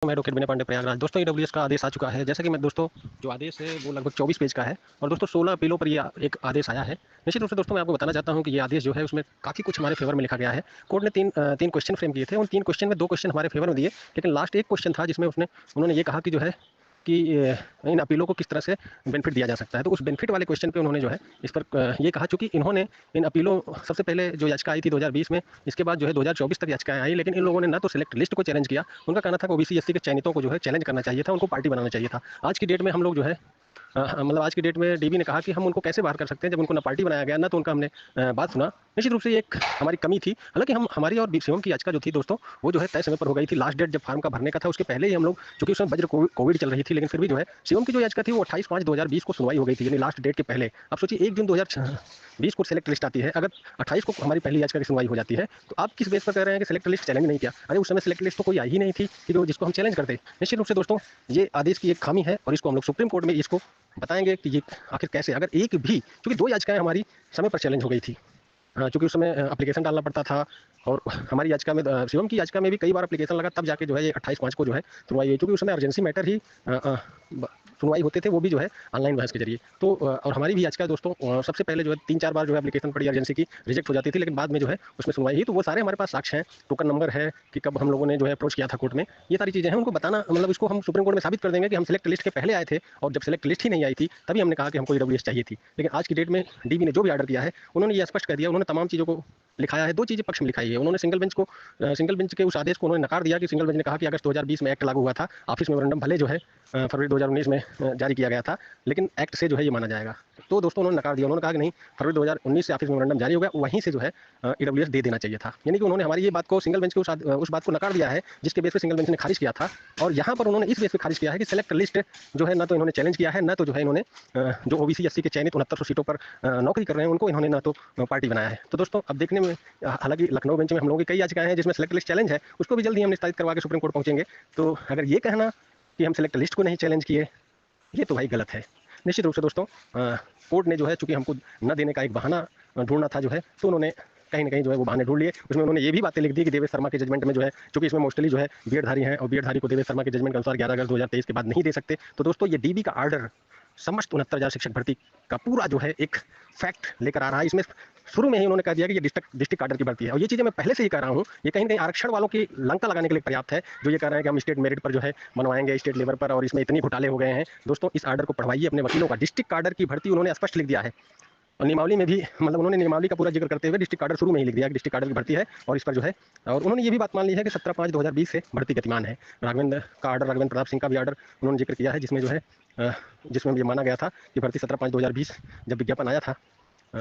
मैं एडवोकेट विनय पांडे प्रयागराज। दोस्तों ईडब्ल्यूएस का आदेश आ चुका है। जैसा कि मैं दोस्तों जो आदेश है वो लगभग 24 पेज का है और दोस्तों 16 अपीलों पर ये एक आदेश आया है। निश्चित रूप से दोस्तों मैं आपको बताना चाहता हूं कि ये आदेश जो है उसमें काफ़ी कुछ हमारे फेवर में लिखा गया है। कोर्ट ने तीन क्वेश्चन फ्रेम किए थे। उन 3 क्वेश्चन में 2 क्वेश्चन हमारे फेवर में दिए, लेकिन लास्ट एक क्वेश्चन था जिसमें उन्होंने ये कहा कि जो है कि इन अपीलों को किस तरह से बेनिफिट दिया जा सकता है। तो उस बेनिफिट वाले क्वेश्चन पे उन्होंने जो है इस पर ये कहा, चूंकि इन्होंने इन अपीलों सबसे पहले जो याचिका आई थी 2020 में, इसके बाद जो है 2024 तक याचिकाएं आई, लेकिन इन लोगों ने ना तो सिलेक्ट लिस्ट को चैलेंज किया। उनका कहना था कि ओबीसी एससी के चयनितों को जो है चैलेंज करना चाहिए था, उनको पार्टी बनाना चाहिए था। आज की डेट में हम लोग जो है मतलब आज की डेट में डीबी ने कहा कि हम उनको कैसे बाहर कर सकते हैं जब उनको ना पार्टी बनाया गया, ना तो उनका हमने बात सुना। निश्चित रूप से ये एक हमारी कमी थी। हालांकि हम हमारी और शिवम की याचिका जो थी दोस्तों वो जो है तय समय पर हो गई थी। लास्ट डेट जब फार्म का भरने का था उसके पहले ही हम लोग, चूंकि उसमें वज्र कोविड चल रही थी, लेकिन फिर भी जो है शिवम की जो याचिका थी वो 28/5/2020 को सुनवाई हो गई थी, यानी लास्ट डेट के पहले। अब सोचिए 1 जून 2020 को सिलेक्ट लिस्ट आती है, अगर 28 को हमारी पहली याचिका की सुनवाई हो जाती है, तो आप किस बेस पर कह रहे हैं कि सिलेक्ट लिस्ट चैलेंज नहीं किया? अरे उस समय सिलेक्ट लिस्ट तो कोई आई ही नहीं थी कि जिसको हम चैलेंज करते। निश्चित रूप से दोस्तों ये आदेश की एक खामी है और इसको हम लोग सुप्रीम कोर्ट में इसको बताएंगे कि ये आखिर कैसे, अगर एक भी, क्योंकि 2 याचिकाएं हमारी समय पर चैलेंज हो गई थी। चूंकि उस समय एप्लीकेशन डालना पड़ता था और हमारी याचिका में शिवम की याचिका में भी कई बार एप्लीकेशन लगा, तब जाके जो है ये 28/5 को जो है सुनवाई हुई। क्योंकि उस समय अर्जेंसी मैटर ही सुनवाई होते थे, वो भी जो है ऑनलाइन बहस के जरिए। तो और हमारी भी याचिका दोस्तों सबसे पहले जो है 3-4 बार जो है एप्लीकेशन पड़ी अर्जेंसी की, रिजेक्ट हो जाती थी, लेकिन बाद में जो है उसमें सुनवाई हुई। तो वो सारे हमारे पास साक्ष्य हैं, टोकन नंबर है कि कब हम लोगों ने जो है अप्रोच किया था कोर्ट में। ये सारी चीज़ें हैं, उनको बताना, मतलब इसको हम सुप्रीम कोर्ट में साबित कर देंगे कि हम सिलेक्ट लिस्ट के पहले आए थे और जब सिलेक्ट लिस्ट ही नहीं आई थी तभी हमने कहा कि हमको ईडब्ल्यूएस चाहिए थी। लेकिन आज की डेट में डीबी ने जो भी ऑर्डर किया है उन्होंने ये स्पष्ट कर दिया, उन्होंने तमाम चीज़ों को लिखाया है। 2 चीज़ें पक्ष में लिखाई है उन्होंने। सिंगल बेंच के उस आदेश को उन्होंने नकार दिया कि सिंगल बेंच ने कहा कि अगस्त 2020 में एक्ट लागू हुआ था, ऑफिस मेमोरेंडम भले जो है फरवरी 2019 में जारी किया गया था, लेकिन एक्ट से जो है ये माना जाएगा। तो दोस्तों उन्होंने नकार दिया, उन्होंने कहा कि नहीं, फरवरी 2019 से ऑफिस मेमोरेंडम जारी हो गया, वहीं से जो है ईडब्ल्यूएस दे देना चाहिए था। यानी कि उन्होंने हमारी ये बात को, सिंगल बेंच के उस बात को नकार दिया है जिसके बेस पर सिंगल बेंच ने खारिज किया था। और यहाँ पर उन्होंने इस बेस पर खारिज किया है कि सिलेक्ट लिस्ट जो है ना तो इन्होंने चैलेंज किया है, ना तो जो है इन्होंने जो ओबीसी एससी के चयनित 6900 सीटों पर नौकरी कर रहे हैं उनको इन्होंने ना तो पार्टी बनाया है। तो दोस्तों अब देखने में, हालांकि लखनऊ बेंच में हम लोगों की कई याचिकाएं हैं जिसमें सेलेक्ट लिस्ट चैलेंज है, उसको भी जल्दी हम निस्तारित करवा के सुप्रीम कोर्ट पहुंचेंगे। तो अगर ये कहना कि हम सेलेक्ट लिस्ट को नहीं चैलेंज किए, ये तो भाई गलत है। निश्चित रूप से दोस्तों कोर्ट ने जो है चूंकि हमको न देने का एक बहाना ढूंढना था जो है, तो उन्होंने कहीं ना कहीं जो है वो बहाने ढूंढ लिए। उसमें उन्होंने ये भी बातें लिख दी कि देवेश शर्मा के जजमेंट में जो है, चूंकि इसमें मोस्टली जो है बीएडधारी हैं और बीएडधारी को देवेश शर्मा के जजमेंट के अनुसार 11 अगस्त 2023 के बाद नहीं दे सकते। तो दोस्तों ये डीबी का आर्डर समस्त 69,000 शिक्षक भर्ती का पूरा जो है एक फैक्ट लेकर आ रहा है। इसमें शुरू में ही उन्होंने कह दिया कि ये डिस्ट्रिक्ट आर्डर की भर्ती है। और ये चीज़ें मैं पहले से ही कह रहा हूँ, ये कहीं ना कहीं आरक्षण वालों की लंका लगाने के लिए पर्याप्त है, जो ये कह रहे हैं कि हम स्टेट मेरिट पर जो है बनवाएंगे, स्टेट लेवल पर, और इसमें इतनी घोटाले हो गए हैं। दोस्तों इस आर्डर को पढ़वाइए अपने वकीलों का। डिस्ट्रिक्ट आर्डर की भर्ती उन्होंने स्पष्ट लिख दिया है और नियमावली में भी, मतलब उन्होंने नियमावली का पूरा जिक्र करते हुए डिस्ट्रिक्ट आर्डर शुरू में ही लिख दिया कि डिस्ट्रिक्ट आर्डर की भर्ती है और इस पर जो है, और उन्होंने ये भी बात मान ली है कि 17/5/2020 से भर्ती गतिमान है। राघवेंद्र का आर्डर, राघवेंद्र प्रताप सिंह का भी आर्डर उन्होंने जिक्र किया है, जिसमें जो है जिसमें ये माना गया था कि भर्ती 17/5/2020 जब विज्ञापन आया था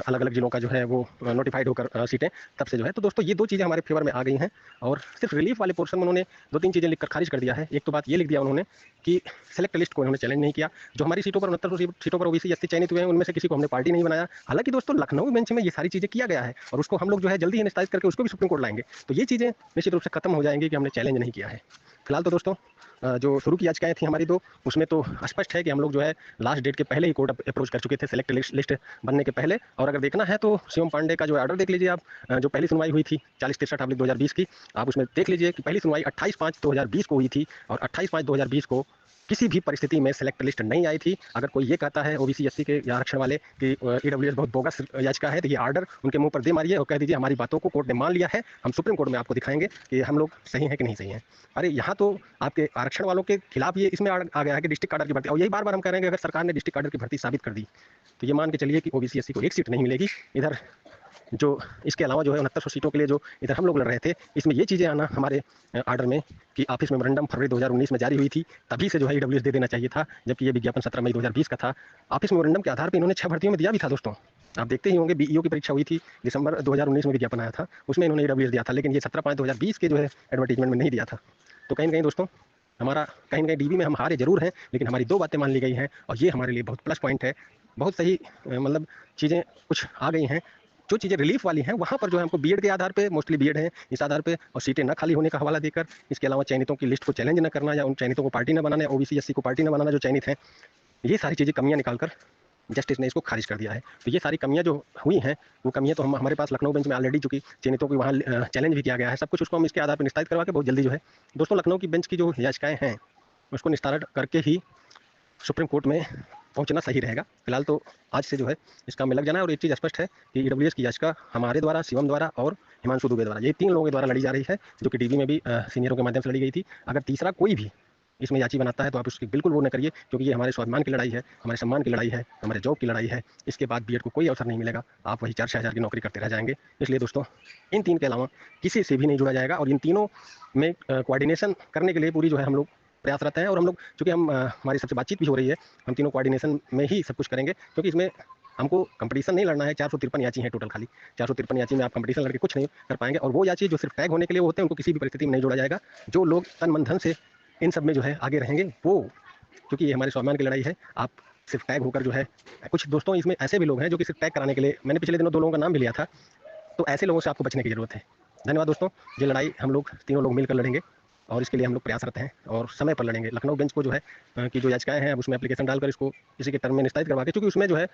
अलग अलग जिलों का जो है वो नोटिफाइड होकर सीटें, तब से जो है। तो दोस्तों ये 2 चीज़ें हमारे फेवर में आ गई हैं और सिर्फ रिलीफ वाले पोर्शन में उन्होंने 2-3 चीज़ें लिखकर खारिज कर दिया है। एक तो बात ये लिख दिया उन्होंने कि सेलेक्ट लिस्ट को उन्होंने चैलेंज नहीं किया। जो हमारी सीटों पर 6900 सीटों पर ओबीसी एससी चयनित हुए हैं उनमें से किसी को हमने पार्टी नहीं बनाया। हालांकि दोस्तों लखनऊ बेंच में ये सारी चीज़ें किया गया है और उसको हम लोग जो है जल्दी ही निस्तारित करके उसको भी सुप्रीम कोर्ट लाएंगे। तो ये चीज़ें निश्चित रूप से खत्म हो जाएंगी कि हमने चैलेंज नहीं किया है। फिलहाल तो दोस्तों जो शुरू की याचिकाएं थी हमारी 2, उसमें तो स्पष्ट है कि हम लोग जो है लास्ट डेट के पहले ही कोर्ट अप्रोच कर चुके थे सेलेक्ट लिस्ट बनने के पहले। और अगर देखना है तो शिवम पांडे का जो ऑर्डर देख लीजिए आप, जो पहली सुनवाई हुई थी 4063/2020 की, आप उसमें देख लीजिए कि पहली सुनवाई 28/5/2020 को हुई थी और 28/5/2020 को किसी भी परिस्थिति में सेलेक्ट लिस्ट नहीं आई थी। अगर कोई ये कहता है ओबीसी एससी के या आरक्षण वाले कि ईडब्ल्यूएस बहुत बोगस याचिका है, तो ये ऑर्डर उनके मुंह पर दे मारिए और कह दीजिए हमारी बातों को कोर्ट ने मान लिया है, हम सुप्रीम कोर्ट में आपको दिखाएंगे कि हम लोग सही हैं कि नहीं सही हैं। अरे यहाँ तो आपके आरक्षण वालों के खिलाफ ये इसमें आ गया है कि डिस्ट्रिक्ट आर्डर की भर्ती, और यही बार बार हम कह रहे हैं कि अगर सरकार ने डिस्ट्रिक्ट आर्डर की भर्ती साबित कर दी तो ये मान के चलिए कि ओबीसी एससी को 1 सीट नहीं मिलेगी। इधर जो इसके अलावा जो है 6900 सीटों के लिए जो इधर हम लोग लड़ रहे थे, इसमें ये चीज़ें आना हमारे आर्डर में कि ऑफिस मेमोरेंडम फरवरी 2019 में जारी हुई थी, तभी से जो है ईडब्ल्यूएस दे देना चाहिए था, जबकि ये विज्ञापन 17 मई 2020 का था। ऑफिस मेमोरेंडम के आधार पर इन्होंने 6 भर्तियों में दिया भी था दोस्तों। आप देखते ही होंगे बीईओ की परीक्षा हुई थी, दिसंबर 2019 में विज्ञापन आया था, उसमें इन्होंने ईडब्ल्यूएस दिया था, लेकिन ये 17/5/2020 के जो है एडवर्टीजमेंट में नहीं दिया था। तो कहीं ना कहीं दोस्तों हमारा, कहीं ना कहीं डीबी में हम हारे जरूर हैं, लेकिन हमारी 2 बातें मान ली गई हैं और ये हमारे लिए बहुत प्लस पॉइंट है। बहुत सही मतलब चीज़ें कुछ आ गई हैं। जो चीज़ें रिलीफ वाली हैं वहाँ पर जो है हमको बीएड के आधार पे, मोस्टली बीएड है इस आधार पे, और सीटें न खाली होने का हवाला देकर, इसके अलावा चयनितों की लिस्ट को चैलेंज न करना या उन चयनितों को पार्टी न बनाना या ओबीसी एससी को पार्टी न बनाना जो चयनित हैं, ये सारी चीज़ें कमियाँ निकाल कर जस्टिस ने इसको खारिज कर दिया है। तो ये सारी कमियाँ जो हुई हैं, वो कमियाँ तो हम हमारे पास लखनऊ बेंच में ऑलरेडी चूँकि चयनितों को वहाँ चैलेंज भी किया गया है, सब कुछ उसको हम इसके आधार पर निस्तारित करवा के बहुत जल्दी जो है दोस्तों लखनऊ की बेंच की जो याचिकाएँ हैं, उसको निस्तारण करके ही सुप्रीम कोर्ट में पहुंचना सही रहेगा। फिलहाल तो आज से जो है इसका हमें लग जाना है। और एक चीज़ स्पष्ट है कि ईडब्ल्यूएस की याचिका हमारे द्वारा, शिवम द्वारा और हिमांशु दुबे द्वारा, ये 3 लोगों के द्वारा लड़ी जा रही है, जो कि टीवी में भी सीनियरों के माध्यम से लड़ी गई थी। अगर तीसरा कोई भी इसमें याची बनाता है तो आप उसकी बिल्कुल वो न करिए, क्योंकि ये हमारे स्वाभिमान की लड़ाई है, हमारे सम्मान की लड़ाई है, हमारे जॉब की लड़ाई है। इसके बाद बीएड को कोई अवसर नहीं मिलेगा, आप वही 4-6 हज़ार की नौकरी करते रह जाएंगे। इसलिए दोस्तों इन 3 के अलावा किसी से भी नहीं जुड़ा जाएगा। और इन तीनों में कोऑर्डिनेशन करने के लिए पूरी जो है हम लोग प्रयासरत हैं। और हम लोग चूँकि हमारी सबसे बातचीत भी हो रही है, हम तीनों कोऑर्डिनेशन में ही सब कुछ करेंगे, क्योंकि इसमें हमको कंपटीशन नहीं लड़ना है। 453 याची हैं टोटल, खाली 453 याची में आप कंपटीशन लड़के कुछ नहीं कर पाएंगे। और वो याची जो सिर्फ टैग होने के लिए होते हैं, उनको किसी भी परिस्थिति में नहीं जोड़ा जाएगा। जो लोग तन मन धन से इन सब में जो है आगे रहेंगे, वो, क्योंकि ये हमारे स्वाभिमान की लड़ाई है, आप सिर्फ टैग होकर जो है, कुछ दोस्तों इसमें ऐसे भी लोग हैं जो कि सिर्फ टैग कराने के लिए, मैंने पिछले दिनों 2 लोगों का नाम भी लिया था, तो ऐसे लोगों से आपको बचने की जरूरत है। धन्यवाद दोस्तों। ये लड़ाई हम लोग तीनों लोग मिलकर लड़ेंगे और इसके लिए हम लोग प्रयासरत हैं और समय पर लड़ेंगे। लखनऊ बेंच को जो है कि जो याचिकाएं हैं, अब उसमें एप्लीकेशन डालकर इसको इसी के टर्म में निस्तारित करवा के, क्योंकि उसमें जो है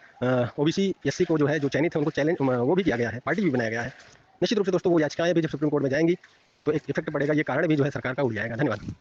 ओबीसी एससी को जो है जो चयनित है उनको चैलेंज वो भी किया गया है, पार्टी भी बनाया गया है। निश्चित रूप से दोस्तों वो याचिकाएं भी जब सुप्रीम कोर्ट में जाएंगी तो एक इफेक्ट पड़ेगा। ये कारण भी जो है सरकार का उड़ जाएगा। धन्यवाद।